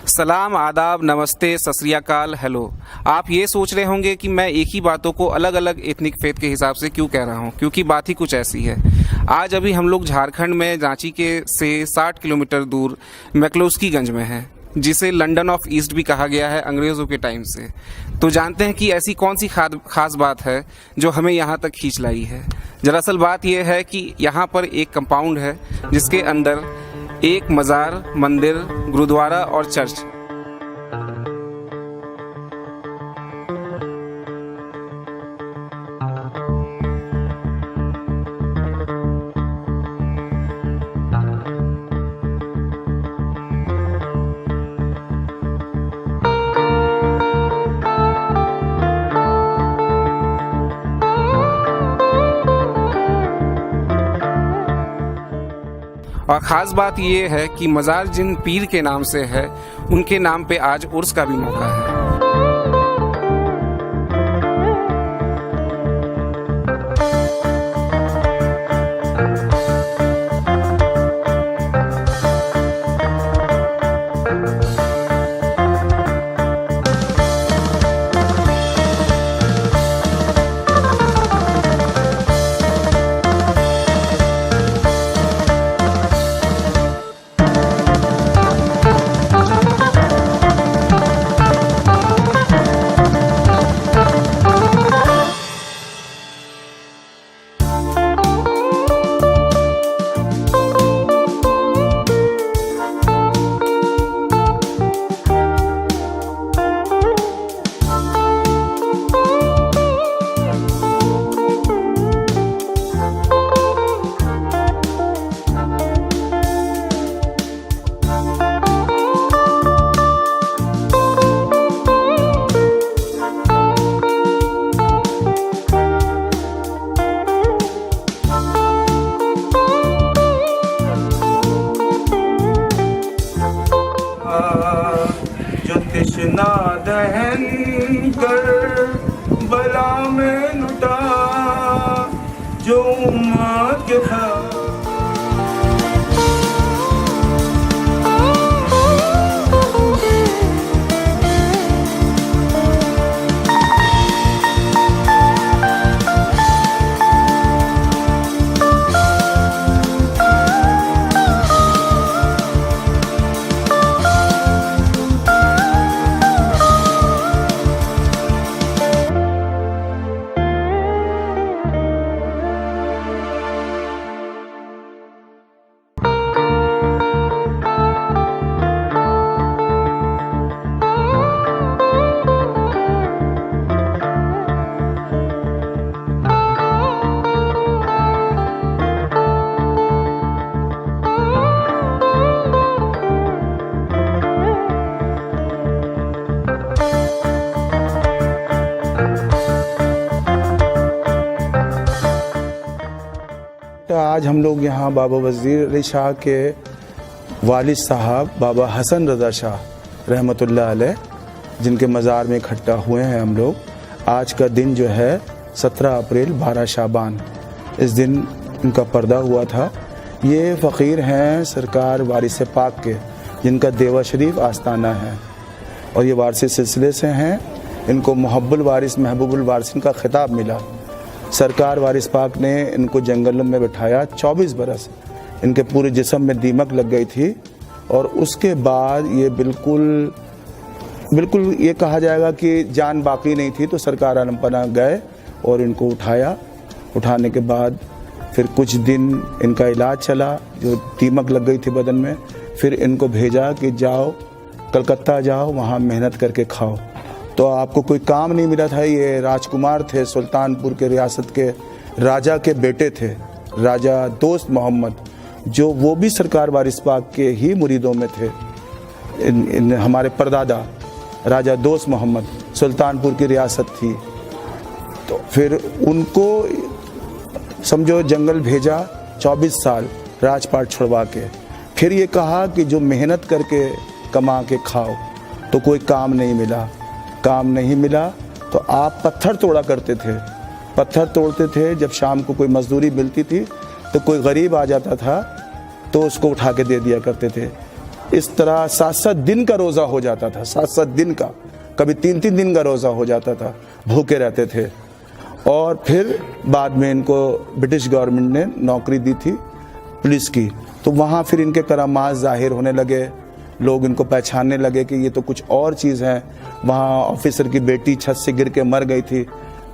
सलाम, आदाब, नमस्ते, सत श्री अकाल, हेलो। आप ये सोच रहे होंगे कि मैं एक ही बातों को अलग अलग एथनिक फेथ के हिसाब से क्यों कह रहा हूँ, क्योंकि बात ही कुछ ऐसी है। आज अभी हम लोग झारखंड में रांची के से 60 किलोमीटर दूर मैक्लोस्कीगंज में हैं, जिसे लंदन ऑफ ईस्ट भी कहा गया है अंग्रेज़ों के टाइम से। तो जानते हैं कि ऐसी कौन सी खास बात है जो हमें यहाँ तक खींच लाई है। दरअसल बात यह है कि यहाँ पर एक कंपाउंड है जिसके अंदर एक मज़ार, मंदिर, गुरुद्वारा और चर्च। और ख़ास बात ये है कि मज़ार जिन पीर के नाम से है, उनके नाम पे आज उर्स का भी मौका है। जो तृष्णा दहन कर बला में लुटा, जो उम्मत था आज हम लोग यहाँ बाबा वज़ीर अली शाह के वालिद साहब बाबा हसन रज़ा शाह रहमतुल्लाह अलैह, जिनके मज़ार में इकट्ठा हुए हैं हम लोग। आज का दिन जो है 17 अप्रैल 12 शाबान, इस दिन इनका पर्दा हुआ था। ये फ़कीर हैं सरकार वारिस पाक के, जिनका देवा शरीफ आस्ताना है और ये वारसी सिलसिले से हैं। इनको मुहब्बुल वारिस महबूबुल वारिसिन का खिताब मिला। सरकार वारिस पाक ने इनको जंगल में बिठाया 24 बरस। इनके पूरे जिस्म में दीमक लग गई थी और उसके बाद ये बिल्कुल ये कहा जाएगा कि जान बाकी नहीं थी। तो सरकार आलम पनाह गए और इनको उठाया। उठाने के बाद फिर कुछ दिन इनका इलाज चला, जो दीमक लग गई थी बदन में। फिर इनको भेजा कि जाओ कलकत्ता जाओ, वहाँ मेहनत करके खाओ। तो आपको कोई काम नहीं मिला था। ये राजकुमार थे, सुल्तानपुर के रियासत के राजा के बेटे थे, राजा दोस्त मोहम्मद, जो वो भी सरकार वारिस पाक के ही मुरीदों में थे। हमारे परदादा राजा दोस्त मोहम्मद, सुल्तानपुर की रियासत थी। तो फिर उनको समझो जंगल भेजा 24 साल राजपाट छुड़वा के। फिर ये कहा कि जो मेहनत करके कमा के खाओ। तो कोई काम नहीं मिला। काम नहीं मिला तो आप पत्थर तोड़ा करते थे। पत्थर तोड़ते थे। जब शाम को कोई मजदूरी मिलती थी तो कोई गरीब आ जाता था तो उसको उठा के दे दिया करते थे। इस तरह 7-7 दिन का रोज़ा हो जाता था, 7-7 दिन का, कभी 3-3 दिन का रोज़ा हो जाता था, भूखे रहते थे। और फिर बाद में इनको ब्रिटिश गवर्नमेंट ने नौकरी दी थी पुलिस की, तो वहाँ फिर इनके करामात ज़ाहिर होने लगे, लोग इनको पहचानने लगे कि ये तो कुछ और चीज़ है। वहाँ ऑफिसर की बेटी छत से गिर के मर गई थी,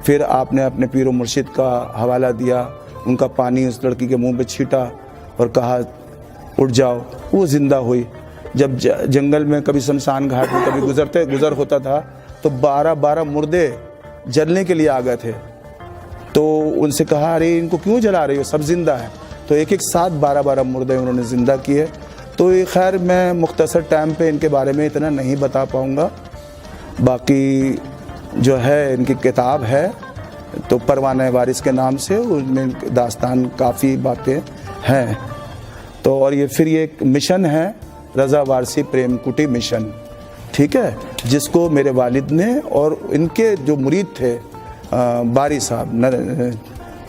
फिर आपने अपने पीरो मुर्शिद का हवाला दिया, उनका पानी उस लड़की के मुंह पे छीटा और कहा उठ जाओ, वो ज़िंदा हुई। जब जंगल में कभी शमशान घाट में कभी गुजर होता था तो 12-12 मुर्दे जलने के लिए आ गए थे, तो उनसे कहा अरे इनको क्यों जला रही हो, सब जिंदा है। तो एक साथ 12-12 मुर्दे उन्होंने ज़िंदा किए। तो ये खैर मैं मुख्तसर टाइम पे इनके बारे में इतना नहीं बता पाऊँगा। बाकी जो है इनकी किताब है तो परवाना वारिस के नाम से, उनमें दास्तान काफ़ी बातें हैं। तो और ये फिर ये एक मिशन है रज़ा वारसी प्रेम कुटी मिशन, ठीक है, जिसको मेरे वालिद ने और इनके जो मुरीद थे बारी साहब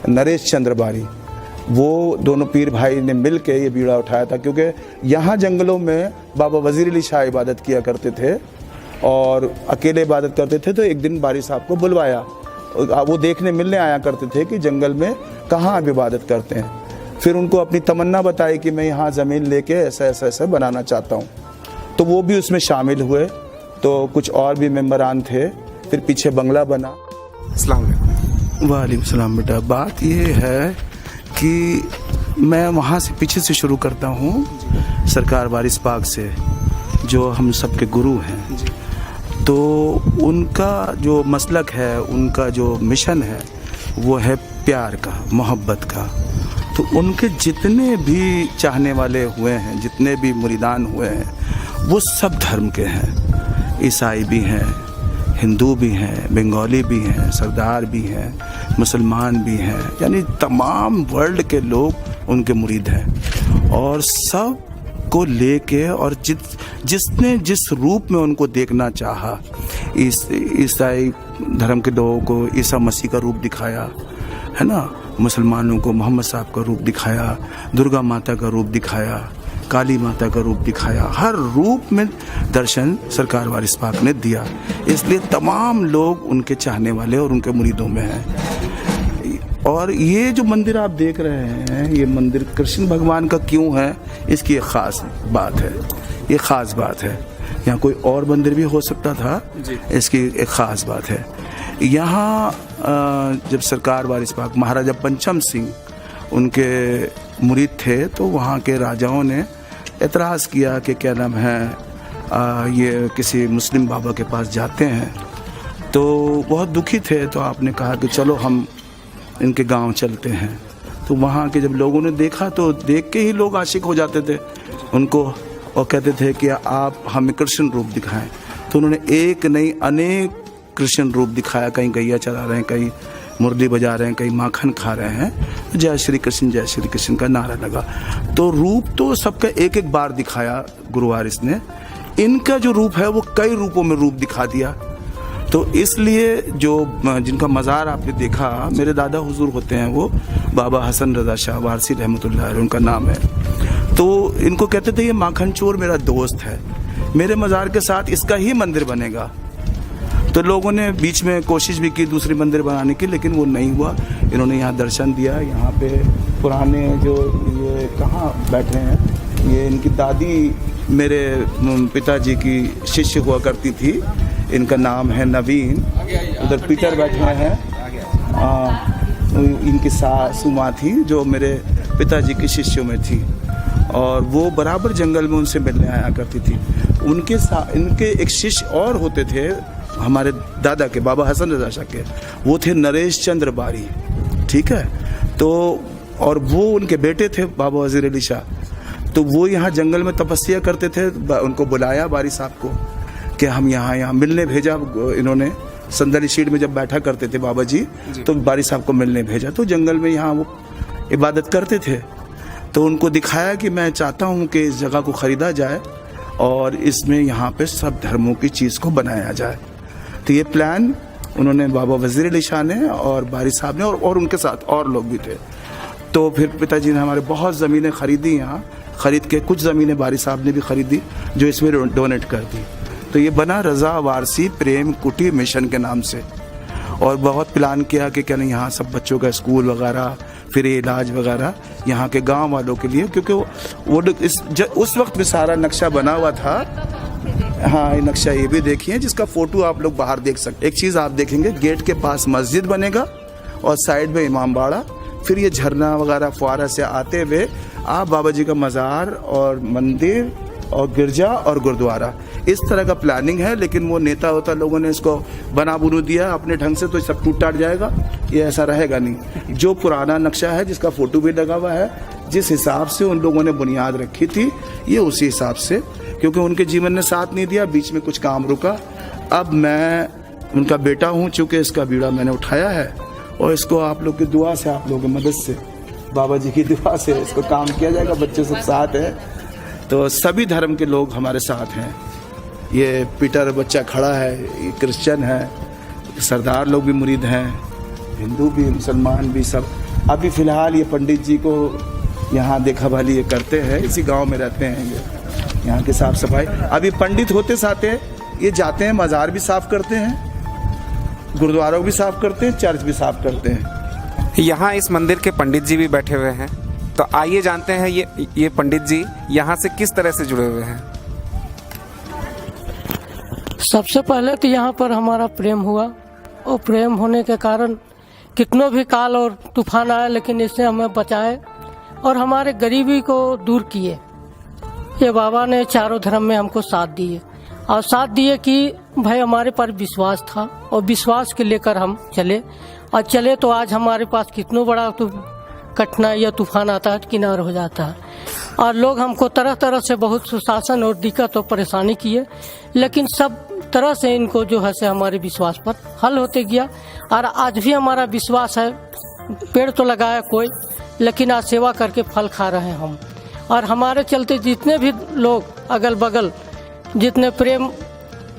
नरेश चंद्र बारी, वो दोनों पीर भाई ने मिल के ये बीड़ा उठाया था। क्योंकि यहाँ जंगलों में बाबा वज़ीर अली शाह इबादत किया करते थे और अकेले इबादत करते थे। तो एक दिन बारी साहब को बुलवाया, वो देखने मिलने आया करते थे कि जंगल में कहाँ आप इबादत करते हैं। फिर उनको अपनी तमन्ना बताई कि मैं यहाँ ज़मीन लेके ऐसा बनाना चाहता हूँ, तो वो भी उसमें शामिल हुए। तो कुछ और भी मेंबरान थे, फिर पीछे बंगला बना। अस्सलाम वालेकुम। वालेकुम सलाम। बेटा बात ये है कि मैं वहाँ से पीछे से शुरू करता हूँ, सरकार वारिस पाक से, जो हम सबके गुरु हैं। तो उनका जो मसलक है, उनका जो मिशन है, वो है प्यार का, मोहब्बत का। तो उनके जितने भी चाहने वाले हुए हैं, जितने भी मुरीदान हुए हैं, वो सब धर्म के हैं। ईसाई भी हैं, हिंदू भी हैं, बंगाली भी हैं, सरदार भी हैं, मुसलमान भी हैं, यानी तमाम वर्ल्ड के लोग उनके मुरीद हैं। और सब को लेके और जिसने जिस रूप में उनको देखना चाहा, ईसाई धर्म के लोगों को ईसा मसीह का रूप दिखाया है ना, मुसलमानों को मोहम्मद साहब का रूप दिखाया, दुर्गा माता का रूप दिखाया, काली माता का रूप दिखाया, हर रूप में दर्शन सरकार वारिस पाक ने दिया। इसलिए तमाम लोग उनके चाहने वाले और उनके मुरीदों में हैं। और ये जो मंदिर आप देख रहे हैं, ये मंदिर कृष्ण भगवान का क्यों है, इसकी एक ख़ास बात है, ये ख़ास बात है। यहाँ कोई और मंदिर भी हो सकता था, इसकी एक ख़ास बात है। यहाँ जब सरकार वारिस पाक महाराजा पंचम सिंह उनके मुरीद थे, तो वहाँ के राजाओं ने एतराज़ किया कि क्या नाम है, ये किसी मुस्लिम बाबा के पास जाते हैं। तो बहुत दुखी थे, तो आपने कहा कि चलो हम इनके गांव चलते हैं। तो वहाँ के जब लोगों ने देखा, तो देख के ही लोग आशिक हो जाते थे उनको और कहते थे कि आप हमें कृष्ण रूप दिखाएं। तो उन्होंने एक नहीं अनेक कृष्ण रूप दिखाया, कहीं गैया चला रहे हैं, कहीं मुरली बजा रहे हैं, कहीं माखन खा रहे हैं, जय श्री कृष्ण का नारा लगा। तो रूप तो सबका एक एक बार दिखाया गुरु वारिस ने, इनका जो रूप है वो कई रूपों में रूप दिखा दिया। तो इसलिए जो जिनका मज़ार आपने देखा, मेरे दादा हुजूर होते हैं, वो बाबा हसन रज़ा शाह वारसी रहमतुल्लाह अलैह उनका नाम है। तो इनको कहते थे ये माखन चोर मेरा दोस्त है, मेरे मज़ार के साथ इसका ही मंदिर बनेगा। तो लोगों ने बीच में कोशिश भी की दूसरी मंदिर बनाने की, लेकिन वो नहीं हुआ। इन्होंने यहाँ दर्शन दिया। यहाँ पे पुराने जो ये कहाँ बैठे हैं, ये इनकी दादी मेरे पिताजी की शिष्य हुआ करती थी, इनका नाम है नवीन। उधर पीटर बैठे हैं, इनकी सासू माँ थी जो मेरे पिताजी की शिष्यों में थी, और वो बराबर जंगल में उनसे मिलने आया करती थी। इनके एक शिष्य और होते थे हमारे दादा के, बाबा हसन रज़ा शाह के, वो थे नरेश चंद्र बारी, ठीक है। तो और वो उनके बेटे थे बाबा वज़ीर अली शाह। तो वो यहाँ जंगल में तपस्या करते थे। उनको बुलाया बारी साहब को कि हम यहाँ मिलने भेजा। इन्होंने संदली शीट में जब बैठा करते थे बाबा जी, तो बारी साहब को मिलने भेजा। तो जंगल में यहाँ वो इबादत करते थे। तो उनको दिखाया कि मैं चाहता हूँ कि इस जगह को ख़रीदा जाए और इसमें यहाँ पे सब धर्मों की चीज़ को बनाया जाए। तो ये प्लान उन्होंने बाबा वज़ीर अली शाह ने और बारी साहब ने और उनके साथ और लोग भी थे। तो फिर पिताजी ने हमारे बहुत ज़मीनें खरीदी, यहाँ खरीद के कुछ ज़मीनें बारी साहब ने भी खरीदी जो इसमें डोनेट कर दी। तो ये बना रज़ा वारसी प्रेम कुटी मिशन के नाम से। और बहुत प्लान किया कि क्या नहीं यहाँ सब बच्चों का स्कूल वगैरह, फिर इलाज वगैरह यहाँ के गांव वालों के लिए, क्योंकि वो उस वक्त में सारा नक्शा बना हुआ था। हाँ, ये नक्शा ये भी देखिए जिसका फोटो आप लोग बाहर देख सकते। एक चीज़ आप देखेंगे, गेट के पास मस्जिद बनेगा और साइड में इमाम बाड़ा, फिर ये झरना वगैरह फुआरा से आते हुए आप बाबा जी का मज़ार और मंदिर और गिरजा और गुरुद्वारा, इस तरह का प्लानिंग है। लेकिन वो नेता होता लोगों ने इसको बना बुनू दिया अपने ढंग से, तो सब टूट टाट जाएगा, ये ऐसा रहेगा नहीं। जो पुराना नक्शा है जिसका फोटो भी लगा हुआ है, जिस हिसाब से उन लोगों ने बुनियाद रखी थी, ये उसी हिसाब से, क्योंकि उनके जीवन ने साथ नहीं दिया, बीच में कुछ काम रुका। अब मैं उनका बेटा हूँ, चूँकि इसका बीड़ा मैंने उठाया है और इसको आप लोग की दुआ से, आप लोगों की मदद से, बाबा जी की दुआ से इसको काम किया जाएगा। बच्चे सब साथ हैं, तो सभी धर्म के लोग हमारे साथ हैं। ये पीटर बच्चा खड़ा है, ये क्रिश्चियन है, सरदार लोग भी मुरीद हैं, हिंदू भी, मुसलमान भी, सब। अभी फ़िलहाल ये पंडित जी को यहाँ देखा भाली ये करते हैं, इसी गांव में रहते हैं, ये यहाँ की साफ़ सफाई। अभी पंडित होते साथे ये जाते हैं, मज़ार भी साफ़ करते हैं, गुरुद्वारों भी साफ़ करते हैं, चर्च भी साफ़ करते हैं। यहाँ इस मंदिर के पंडित जी भी बैठे हुए हैं, तो आइए जानते हैं ये पंडित जी यहाँ से किस तरह से जुड़े हुए हैं। सबसे पहले तो यहाँ पर हमारा प्रेम हुआ, और प्रेम होने के कारण कितनों भी काल और तूफान आए, लेकिन इससे हमें बचाए और हमारे गरीबी को दूर किए। ये बाबा ने चारों धर्म में हमको साथ दिए, और साथ दिए कि भाई हमारे पर विश्वास था, और विश्वास के लेकर हम चले, और चले तो आज हमारे पास कितनों बड़ा कठिनाई या तूफान आता है, किनार हो जाता है। और लोग हमको तरह तरह से बहुत सुशासन और दिक्कत और परेशानी किए, लेकिन सब तरह से इनको जो है से हमारे विश्वास पर हल होते गया। और आज भी हमारा विश्वास है, पेड़ तो लगाया कोई, लेकिन आज सेवा करके फल खा रहे हैं हम। और हमारे चलते जितने भी लोग अगल बगल जितने प्रेम,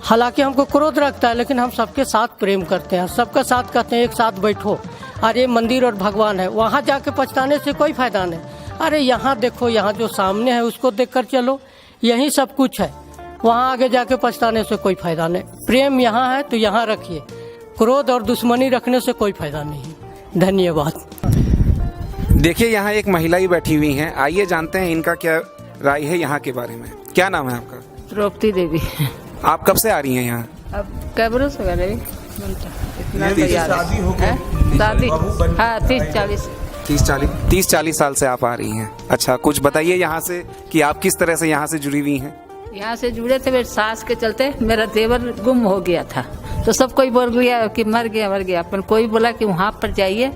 हालांकि हमको क्रोध रखता है, लेकिन हम सबके साथ प्रेम करते हैं, सबका साथ कहते हैं एक साथ बैठो। और ये मंदिर और भगवान है, वहाँ जाके पछताने से कोई फायदा नहीं। अरे यहाँ देखो, यहाँ जो सामने है उसको देखकर चलो, यही सब कुछ है, वहाँ आगे जाके पछताने से कोई फायदा नहीं। प्रेम यहाँ है तो यहाँ रखिए, क्रोध और दुश्मनी रखने से कोई फायदा नहीं। धन्यवाद। देखिए यहाँ एक महिला ही बैठी हुई हैं, आइए जानते हैं इनका क्या राय है यहाँ के बारे में। क्या नाम है आपका? द्रौपदी देवी। आप कब से आ रही हैं यहाँ? अब कै बरस हो गए? शादी हो गई? शादी हाँ 30-40 30-40 साल से आप आ रही हैं। अच्छा, कुछ बताइए यहाँ से कि आप किस तरह से यहाँ से जुड़ी हुई हैं। यहाँ से जुड़े थे, मेरे सास के चलते मेरा देवर गुम हो गया था, तो सब कोई बोल गया कि मर गया। पर कोई बोला कि वहाँ पर जाइए,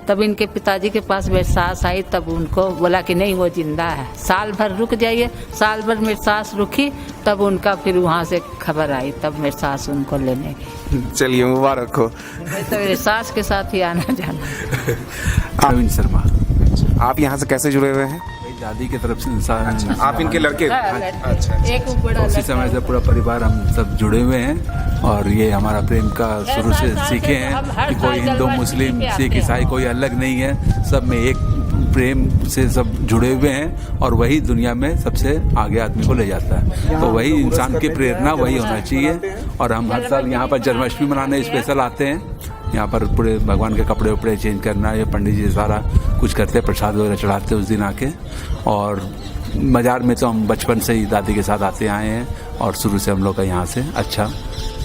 तब इनके पिताजी के पास मेरी सास आई, तब उनको बोला कि नहीं वो जिंदा है, साल भर रुक जाइए। साल भर मेरी सास रुकी, तब उनका फिर वहाँ से खबर आई, तब मेरी सास उनको लेने गई। चलिए मुबारक हो। तो मेरे सास के साथ ही आना जाना। प्रवीण शर्मा। आप यहाँ से कैसे जुड़े हुए हैं? दादी की तरफ से इंसान। आप इनके लड़के? अच्छा, एक बड़ा उसी समय से पूरा परिवार हम सब जुड़े हुए हैं, और ये हमारा प्रेम का शुरू से सीखे हैं कि कोई हिंदू मुस्लिम सिख ईसाई कोई अलग नहीं है, सब में एक प्रेम से सब जुड़े हुए हैं, और वही दुनिया में सबसे आगे आदमी को ले जाता है। तो वही इंसान की प्रेरणा वही होना चाहिए। और हम हर साल यहाँ पर जन्माष्टमी मनाने स्पेशल आते हैं, यहाँ पर पूरे भगवान के कपड़े उपड़े चेंज करना, ये पंडित जी सारा कुछ करते हैं, प्रसाद वगैरह चढ़ाते हैं उस दिन आके। और मज़ार में तो हम बचपन से ही दादी के साथ आते आए हैं, और शुरू से हम लोग का यहाँ से अच्छा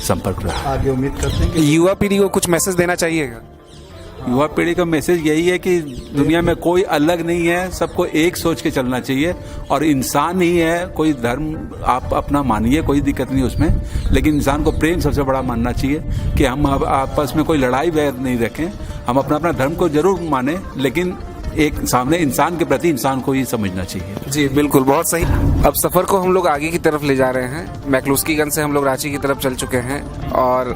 संपर्क रहा। आगे उम्मीद करते हैं कि युवा पीढ़ी को कुछ मैसेज देना चाहिएगा। युवा पीढ़ी का मैसेज यही है कि दुनिया में कोई अलग नहीं है, सबको एक सोच के चलना चाहिए, और इंसान ही है। कोई धर्म आप अपना मानिए, कोई दिक्कत नहीं उसमें, लेकिन इंसान को प्रेम सबसे बड़ा मानना चाहिए। कि हम आपस में कोई लड़ाई वैर नहीं रखें, हम अपना अपना धर्म को जरूर माने, लेकिन एक सामने इंसान के प्रति इंसान को ही समझना चाहिए। जी बिल्कुल, बहुत सही। अब सफ़र को हम लोग आगे की तरफ ले जा रहे हैं। मैक्लुस्कीगंज से हम लोग रांची की तरफ चल चुके हैं, और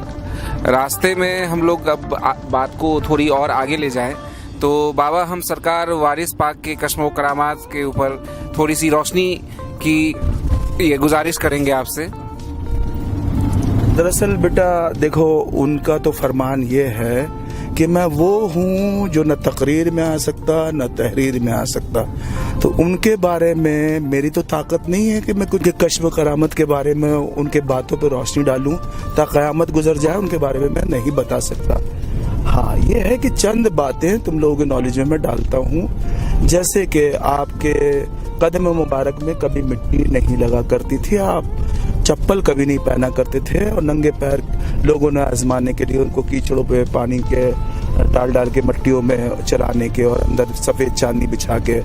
रास्ते में हम लोग अब बात को थोड़ी और आगे ले जाएं तो बाबा, हम सरकार वारिस पाक के कश्मो करामात के ऊपर थोड़ी सी रोशनी की ये गुजारिश करेंगे आपसे। दरअसल बेटा देखो, उनका तो फरमान ये है कि मैं वो हूँ जो न तकरीर में आ सकता न तहरीर में आ सकता। तो उनके बारे में मेरी तो ताकत नहीं है कि मैं कुछ कश्फ करामत के बारे में उनके बातों पर रोशनी डालूं, ताकि क़यामत गुजर जाए उनके बारे में मैं नहीं बता सकता। हाँ, ये है कि चंद बातें तुम लोगों के नॉलेज में मैं डालता हूँ, जैसे कि आपके कदम मुबारक में कभी मिट्टी नहीं लगा करती थी, आप चप्पल कभी नहीं पहना करते थे, और नंगे पैर लोगों ने आजमाने के लिए उनको कीचड़ों पे पानी के डाल के मट्टियों में चलाने के और अंदर सफ़ेद चांदी बिछा के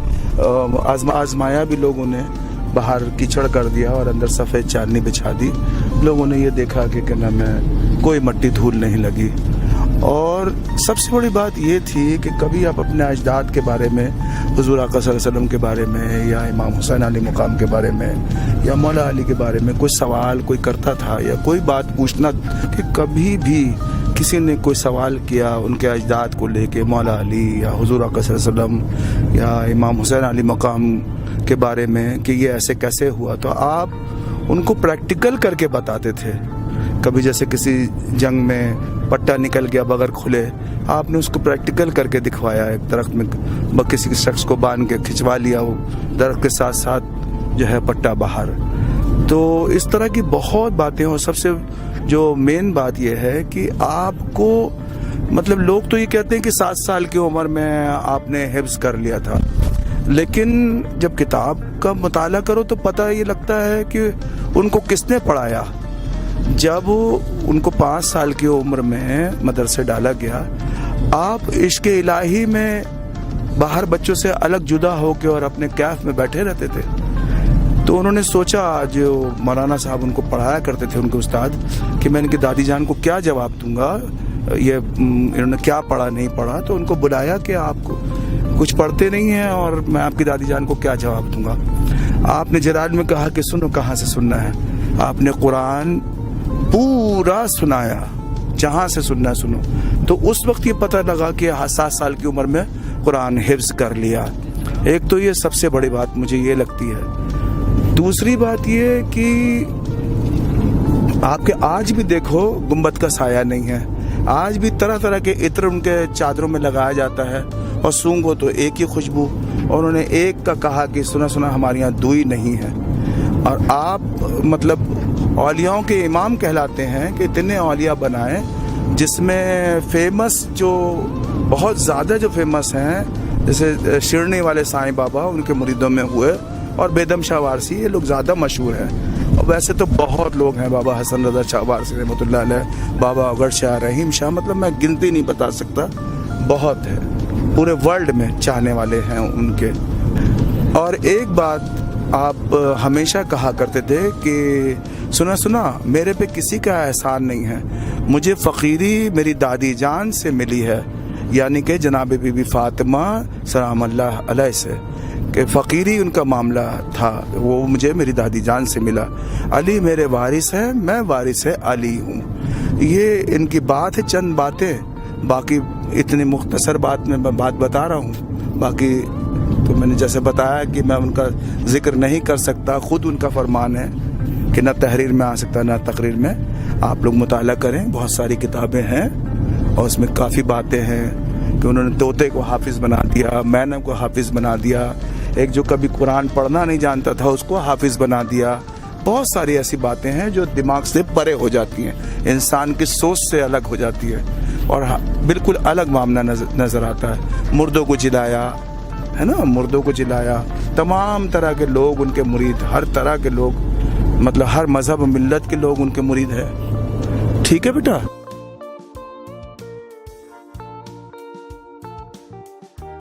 आजमाया भी लोगों ने, बाहर कीचड़ कर दिया और अंदर सफ़ेद चांदी बिछा दी। लोगों ने ये देखा कि क्या नाम है, कोई मट्टी धूल नहीं लगी। और सबसे बड़ी बात ये थी कि कभी आप अपने अजदाद के बारे में, हुजूर आका सल्लल्लाहु अलैहि वसल्लम के बारे में, या इमाम हुसैन अली मुकाम के बारे में, या मौला अली के बारे में कुछ सवाल कोई करता था या कोई बात पूछना, कि कभी भी किसी ने कोई सवाल किया उनके अजदाद को लेके, मौला अली या हुजूर आका सल्लल्लाहु अलैहि वसल्लम या इमाम हुसैन अली मुकाम के बारे में कि ये ऐसे कैसे हुआ, तो आप उनको प्रैक्टिकल करके बताते थे। कभी जैसे किसी जंग में पट्टा निकल गया बगैर खुले, आपने उसको प्रैक्टिकल करके दिखवाया। एक दरख्त में किसी शख्स को बांध के खिंचवा लिया, वो दरख्त के साथ साथ जो है पट्टा बाहर। तो इस तरह की बहुत बातें। और सबसे जो मेन बात यह है कि आपको, मतलब लोग तो ये कहते हैं कि 7 साल की उम्र में आपने हिफ्ज कर लिया था, लेकिन जब किताब का मुताला करो तो पता ये लगता है कि उनको किसने पढ़ाया। जब उनको 5 साल की उम्र में मदरसे डाला गया, आप इश्क इलाही में बाहर बच्चों से अलग जुदा होकर और अपने कैफ में बैठे रहते थे। तो उन्होंने सोचा, जो मौलाना साहब उनको पढ़ाया करते थे, उनके उस्ताद, कि मैं इनकी दादी जान को क्या जवाब दूंगा, ये इन्होंने क्या पढ़ा नहीं पढ़ा। तो उनको बुलाया कि आपको कुछ पढ़ते नहीं हैं और मैं आपकी दादी जान को क्या जवाब दूंगा। आपने जलाल में कहा कि सुनो, कहाँ से सुनना है। आपने कुरान पूरा सुनाया, जहाँ से सुनना सुनो। तो उस वक्त ये पता लगा कि 7 साल की उम्र में कुरान हिफ्ज कर लिया। एक तो ये सबसे बड़ी बात मुझे ये लगती है। दूसरी बात ये कि आपके आज भी देखो गुंबद का साया नहीं है, आज भी तरह तरह के इत्र उनके चादरों में लगाया जाता है, और सूंघो तो एक ही खुशबू। और उन्होंने एक का कहा कि सुना सुना हमारे यहाँ दुई नहीं है। और आप मतलब औलियाओं के इमाम कहलाते हैं कि इतने औलिया बनाए, जिसमें फेमस जो बहुत ज़्यादा जो फेमस हैं, जैसे शिरनी वाले साईं बाबा उनके मुरीदों में हुए, और बेदम शाह वारसी, ये लोग ज़्यादा मशहूर हैं। और वैसे तो बहुत लोग हैं, बाबा हसन रज़ा शाह वारसी रहमतुल्लाह अलैह, बाबा अगर शाह, रहीम शाह, मतलब मैं गिनती नहीं बता सकता, बहुत है। पूरे वर्ल्ड में चाहने वाले हैं उनके। और एक बात आप हमेशा कहा करते थे कि सुना सुना मेरे पे किसी का एहसान नहीं है, मुझे फ़कीरी मेरी दादी जान से मिली है, यानी कि जनाब बीबी फातिमा सलाम अल्लाह अलैह से, कि फ़कीरी उनका मामला था, वो मुझे मेरी दादी जान से मिला। अली मेरे वारिस है, मैं वारिस है अली हूँ। ये इनकी बात है, चंद बातें। बाकी इतनी मुख्तसर बात में मैं बात बता रहा हूँ। बाकी तो मैंने जैसे बताया कि मैं उनका जिक्र नहीं कर सकता, खुद उनका फरमान है कि न तहरीर में आ सकता न तकरीर में। आप लोग मुताला करें, बहुत सारी किताबें हैं और उसमें काफ़ी बातें हैं कि उन्होंने तोते को हाफिज़ बना दिया, मैना को हाफिज़ बना दिया, एक जो कभी कुरान पढ़ना नहीं जानता था उसको हाफिज़ बना दिया। बहुत सारी ऐसी बातें हैं जो दिमाग से परे हो जाती हैं, इंसान की सोच से अलग हो जाती है, और बिल्कुल अलग मामला नज़र आता है। मुर्दों को जिलाया है ना, मुर्दों को जिलाया, तमाम तरह के लोग उनके मुरीद, हर तरह के लोग, मतलब हर मजहब मिल्लत के लोग उनके मुरीद है। ठीक है बेटा।